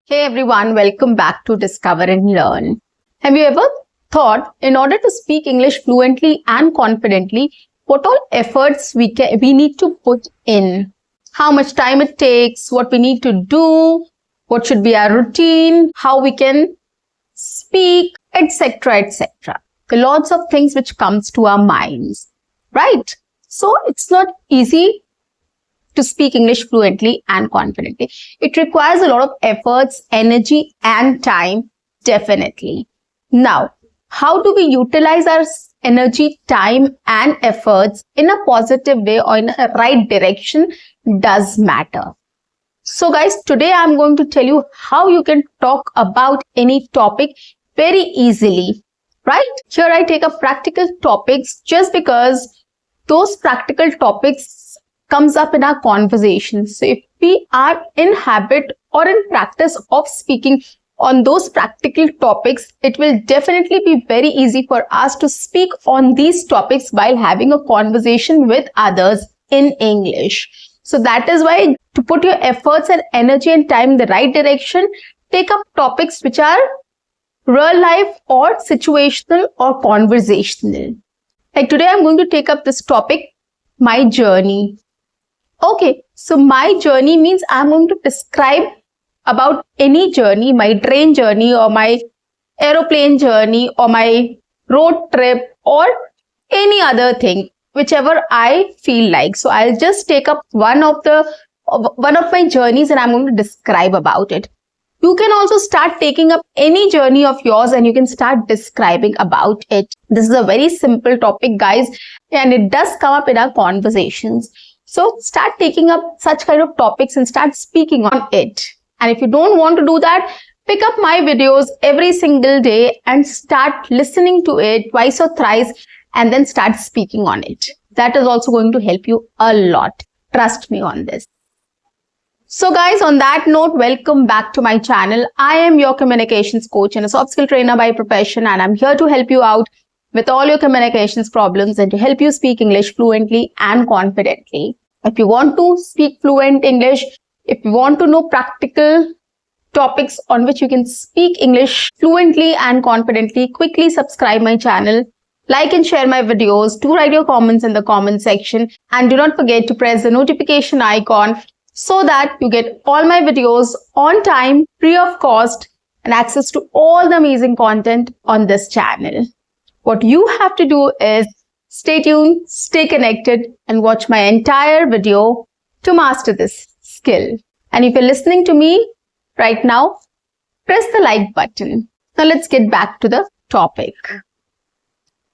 Hey everyone, welcome back to Discover and Learn. Have you ever thought in order to speak English fluently and confidently, what all efforts we need to put in? How much time it takes, what we need to do, what should be our routine, how we can speak, etc., etc. There are lots of things which comes to our minds, right? So it's not easy to speak English fluently and confidently. It requires a lot of efforts, energy, and time, definitely. Now, how do we utilize our energy, time, and efforts in a positive way or in a right direction does matter. So guys, today I'm going to tell you how you can talk about any topic very easily, right? Here I take up practical topics just because those practical topics comes up in our conversations. So if we are in habit or in practice of speaking on those practical topics, it will definitely be very easy for us to speak on these topics while having a conversation with others in English. So that is why to put your efforts and energy and time in the right direction, take up topics which are real life or situational or conversational. Like today I'm going to take up this topic, my journey. Okay, so my journey means I'm going to describe about any journey, my train journey or my aeroplane journey or my road trip or any other thing, whichever I feel like. So I'll just take up one of my journeys and I'm going to describe about it. You can also start taking up any journey of yours and you can start describing about it. This is a very simple topic, guys, and it does come up in our conversations. So start taking up such kind of topics and start speaking on it. And if you don't want to do that, pick up my videos every single day and start listening to it twice or thrice and then start speaking on it. That is also going to help you a lot. Trust me on this. So guys, on that note, welcome back to my channel. I am your communications coach and a soft skill trainer by profession, and I'm here to help you out with all your communications problems and to help you speak English fluently and confidently. If you want to speak fluent English, if you want to know practical topics on which you can speak English fluently and confidently, quickly subscribe my channel, like and share my videos, do write your comments in the comment section, and do not forget to press the notification icon so that you get all my videos on time, free of cost, and access to all the amazing content on this channel. What you have to do is stay tuned, stay connected, and watch my entire video to master this skill. And if you're listening to me right now, press the like button. Now let's get back to the topic.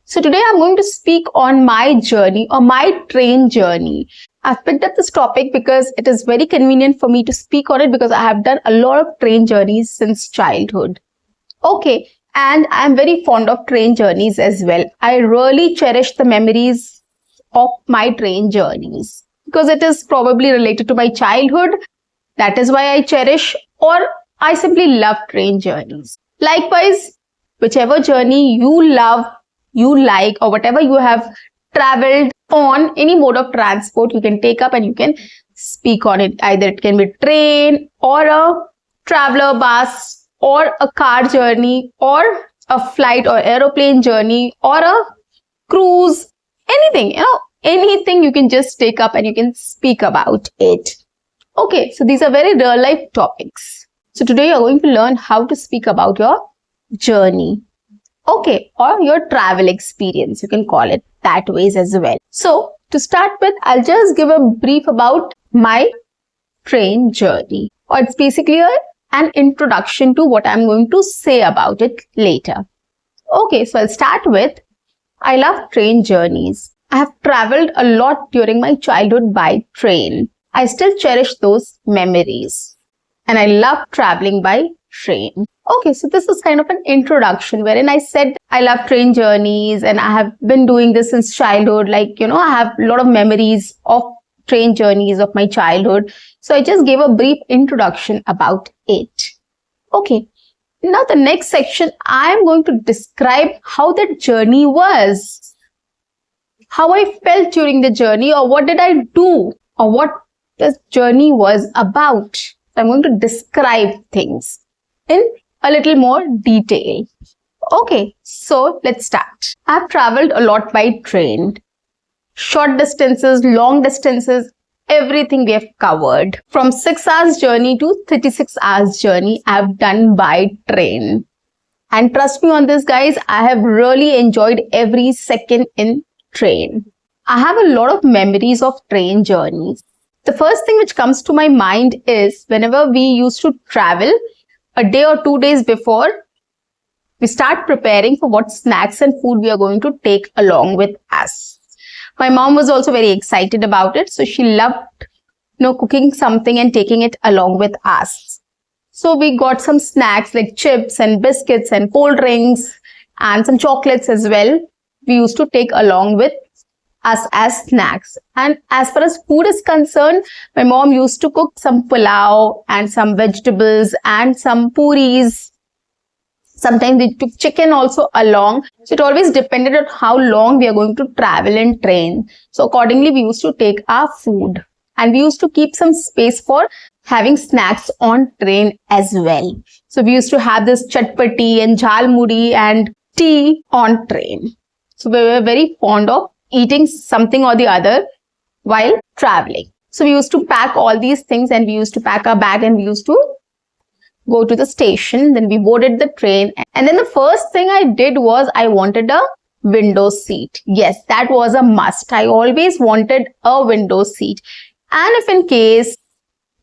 So today I'm going to speak on my journey or my train journey. I've picked up this topic because it is very convenient for me to speak on it because I have done a lot of train journeys since childhood. Okay. And I'm very fond of train journeys as well. I really cherish the memories of my train journeys because it is probably related to my childhood. That is why I cherish or I simply love train journeys. Likewise, whichever journey you love, you like, or whatever you have traveled on, any mode of transport you can take up and you can speak on it. Either it can be train or a traveler bus, or a car journey, or a flight or aeroplane journey, or a cruise, anything, anything you can just take up and you can speak about it. Okay, so these are very real life topics. So today you're going to learn how to speak about your journey. Okay, or your travel experience, you can call it that ways as well. So to start with, I'll just give a brief about my train journey, or it's basically an introduction to what I'm going to say about it later. Okay, so I'll start with, I love train journeys. I have traveled a lot during my childhood by train. I still cherish those memories. And I love traveling by train. Okay, so this is kind of an introduction wherein I said I love train journeys and I have been doing this since childhood. Like, I have a lot of memories of train journeys of my childhood. So I just gave a brief introduction about it. Okay, now the next section, I am going to describe how that journey was, how I felt during the journey, or what did I do, or what the journey was about. So I'm going to describe things in a little more detail. Okay, so let's start. I've traveled a lot by train. Short distances, long distances, everything we have covered. From 6 hours journey to 36 hours journey I've done by train. And trust me on this, guys, I have really enjoyed every second in train. I have a lot of memories of train journeys. The first thing which comes to my mind is whenever we used to travel, a day or 2 days before, we start preparing for what snacks and food we are going to take along with us. My mom was also very excited about it. So she loved, cooking something and taking it along with us. So we got some snacks like chips and biscuits and cold drinks and some chocolates as well. We used to take along with us as snacks. And as far as food is concerned, my mom used to cook some pulao and some vegetables and some puris. Sometimes we took chicken also along. So it always depended on how long we are going to travel in train. So accordingly, we used to take our food. And we used to keep some space for having snacks on train as well. So we used to have this chatpati and jhalmuri and tea on train. So we were very fond of eating something or the other while traveling. So we used to pack all these things and we used to pack our bag and we used to go to the station. Then we boarded the train. And then the first thing I did was I wanted a window seat. Yes, that was a must. I always wanted a window seat. And if in case,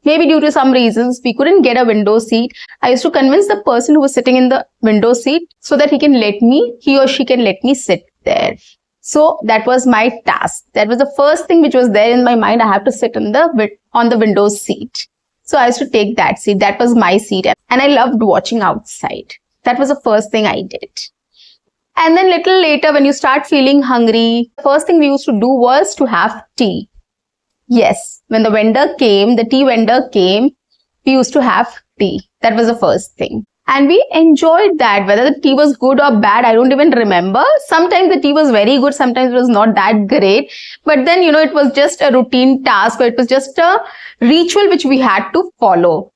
maybe due to some reasons, we couldn't get a window seat, I used to convince the person who was sitting in the window seat so that he or she can let me sit there. So that was my task. That was the first thing which was there in my mind. I have to sit on the window seat. So I used to take that seat. That was my seat. And I loved watching outside. That was the first thing I did. And then little later, when you start feeling hungry, the first thing we used to do was to have tea. Yes, when the tea vendor came, we used to have tea. That was the first thing. And we enjoyed that. Whether the tea was good or bad, I don't even remember. Sometimes the tea was very good. Sometimes it was not that great. But then, it was just a routine task. Or it was just a ritual which we had to follow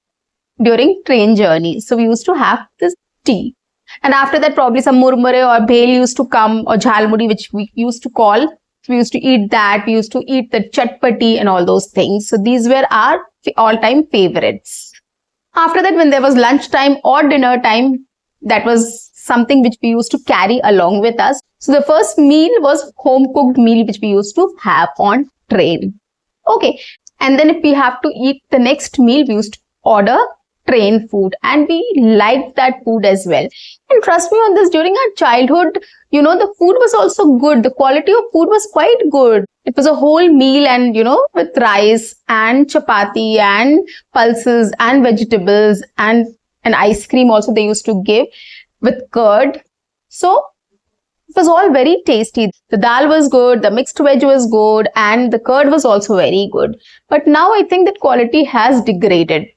during train journey. So we used to have this tea. And after that, probably some murmure or bhel used to come, or jhalmuri, which we used to call. We used to eat that. We used to eat the chatpati and all those things. So these were our all-time favorites. After that, when there was lunchtime or dinner time, that was something which we used to carry along with us. So the first meal was home-cooked meal which we used to have on train. Okay. And then if we have to eat the next meal, we used to order train food. And we liked that food as well. And trust me on this, during our childhood, the food was also good. The quality of food was quite good. It was a whole meal and, with rice and chapati and pulses and vegetables and an ice cream also they used to give with curd. So it was all very tasty. The dal was good, the mixed veg was good, and the curd was also very good. But now I think that quality has degraded.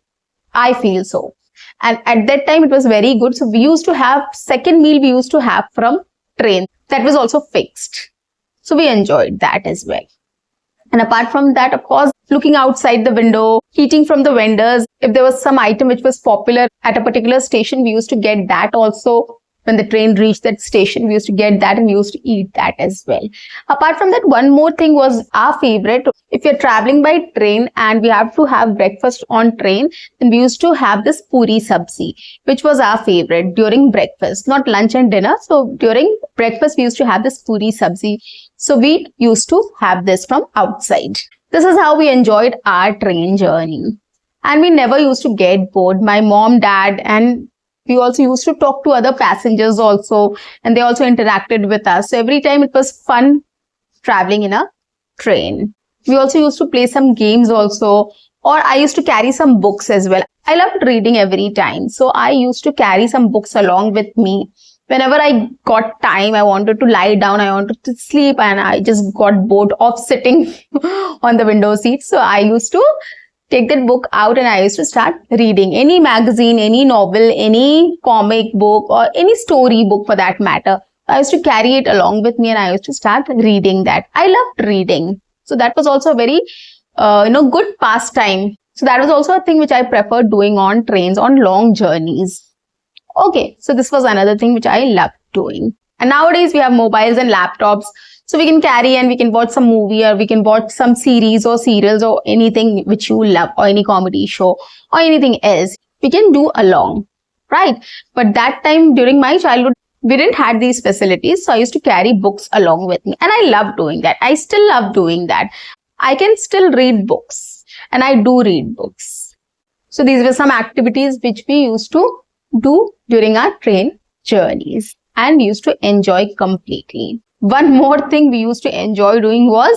I feel so. And at that time it was very good. So we used to have second meal we used to have from train. That was also fixed. So we enjoyed that as well. And apart from that, of course, looking outside the window, eating from the vendors. If there was some item which was popular at a particular station, we used to get that also. When the train reached that station, we used to get that and we used to eat that as well. Apart from that, one more thing was our favorite. If you're traveling by train and we have to have breakfast on train, then we used to have this puri sabzi, which was our favorite during breakfast, not lunch and dinner. So during breakfast, we used to have this puri sabzi. So we used to have this from outside. This is how we enjoyed our train journey. And we never used to get bored. My mom, dad, and we also used to talk to other passengers also, and they also interacted with us. So every time it was fun traveling in a train. We also used to play some games also, or I used to carry some books as well. I loved reading every time. So I used to carry some books along with me. Whenever I got time, I wanted to lie down, I wanted to sleep, and I just got bored of sitting on the window seat. So I used to take that book out and I used to start reading any magazine, any novel, any comic book, or any story book for that matter. I used to carry it along with me and I used to start reading that. I loved reading. So that was also a very, good pastime. So that was also a thing which I preferred doing on trains on long journeys. Okay, so this was another thing which I loved doing. And nowadays we have mobiles and laptops, so we can carry and we can watch some movie, or we can watch some series or serials or anything which you love, or any comedy show or anything else. We can do along, right? But that time during my childhood, we didn't have these facilities, so I used to carry books along with me, and I love doing that. I still love doing that. I can still read books, and I do read books. So these were some activities which we used to do during our train journeys and used to enjoy completely. One more thing we used to enjoy doing was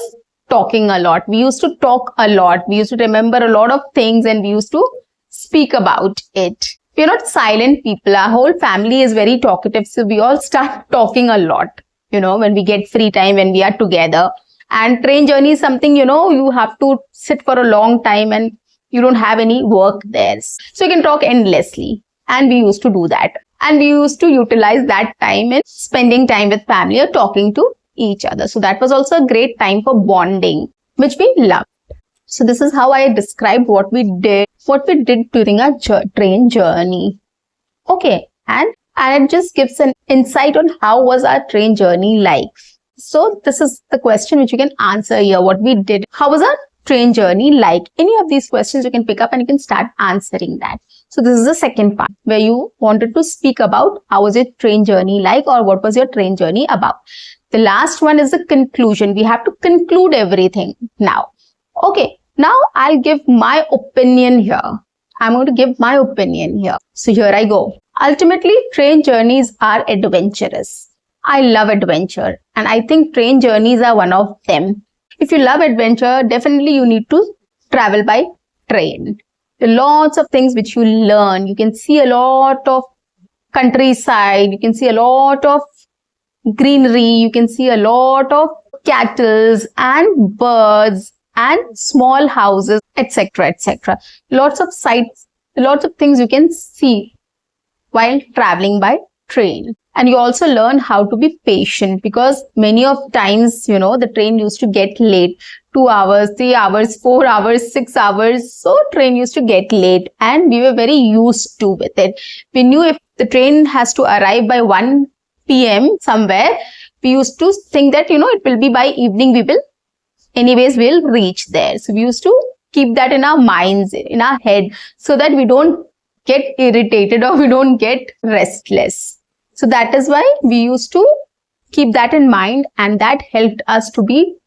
talking a lot. We used to talk a lot. We used to remember a lot of things, and we used to speak about it. We're not silent people. Our whole family is very talkative, so we all start talking a lot, when we get free time, when we are together. And train journey is something, you have to sit for a long time and you don't have any work there. So you can talk endlessly. And we used to do that. And we used to utilize that time in spending time with family or talking to each other. So that was also a great time for bonding, which we loved. So this is how I described what we did during our train journey. Okay. And it just gives an insight on how was our train journey like. So this is the question which you can answer here. What we did. How was our train journey like? Any of these questions you can pick up and you can start answering that. So this is the second part where you wanted to speak about how was your train journey like, or what was your train journey about. The last one is the conclusion. We have to conclude everything now. Okay. Now I'll give my opinion here. I'm going to give my opinion here. So here I go. Ultimately, train journeys are adventurous. I love adventure, and I think train journeys are one of them. If you love adventure, definitely you need to travel by train. There are lots of things which you learn. You can see a lot of countryside. You can see a lot of greenery. You can see a lot of cattle and birds and small houses, etc., etc. Lots of sights, lots of things you can see while traveling by train. And you also learn how to be patient, because many of times, the train used to get late. 2 hours, 3 hours, 4 hours, 6 hours. So train used to get late, and we were very used to with it. We knew if the train has to arrive by 1 p.m. somewhere, we used to think that, it will be by evening we'll reach there. So we used to keep that in our minds, in our head, so that we don't get irritated or we don't get restless. So that is why we used to keep that in mind, and that helped us to be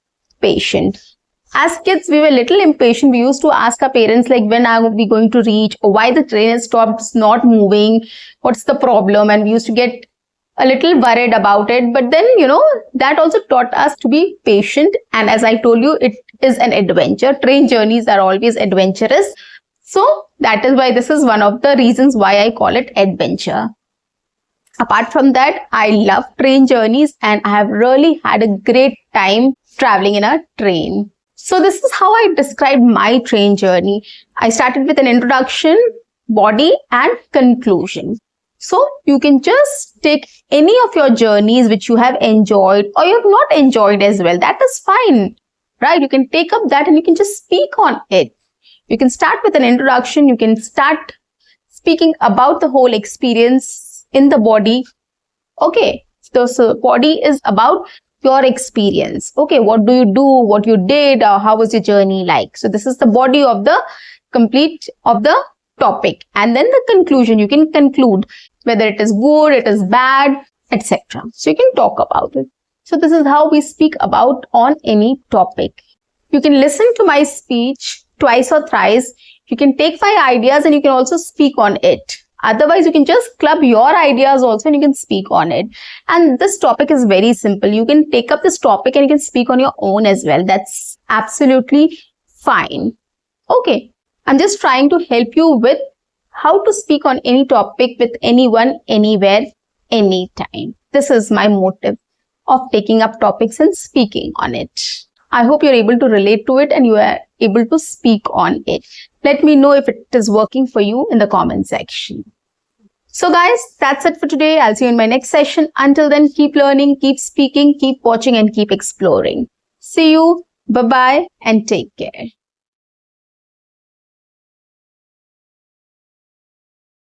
patient. As kids, we were a little impatient. We used to ask our parents, like, when are we going to reach, or why the train has stopped, it's not moving, what's the problem? And we used to get a little worried about it. But then, that also taught us to be patient. And as I told you, it is an adventure. Train journeys are always adventurous. So that is why this is one of the reasons why I call it adventure. Apart from that, I love train journeys, and I have really had a great time traveling in a train. So this is how I described my train journey. I started with an introduction, body, and conclusion. So you can just take any of your journeys which you have enjoyed or you have not enjoyed as well. That is fine, right? You can take up that and you can just speak on it. You can start with an introduction. You can start speaking about the whole experience in the body. Okay, so body is about your experience. Okay, what do you do, what you did, or how was your journey like? So this is the body of the complete of the topic. And then the conclusion, you can conclude whether it is good, it is bad, etc. So you can talk about it. So this is how we speak about on any topic. You can listen to my speech twice or thrice. You can take my ideas and you can also speak on it. Otherwise, you can just club your ideas also and you can speak on it. And this topic is very simple. You can take up this topic and you can speak on your own as well. That's absolutely fine. Okay. I'm just trying to help you with how to speak on any topic with anyone, anywhere, anytime. This is my motive of taking up topics and speaking on it. I hope you're able to relate to it and you are able to speak on it. Let me know if it is working for you in the comment section. So guys, that's it for today. I'll see you in my next session. Until then, keep learning, keep speaking, keep watching, and keep exploring. See you. Bye-bye and take care.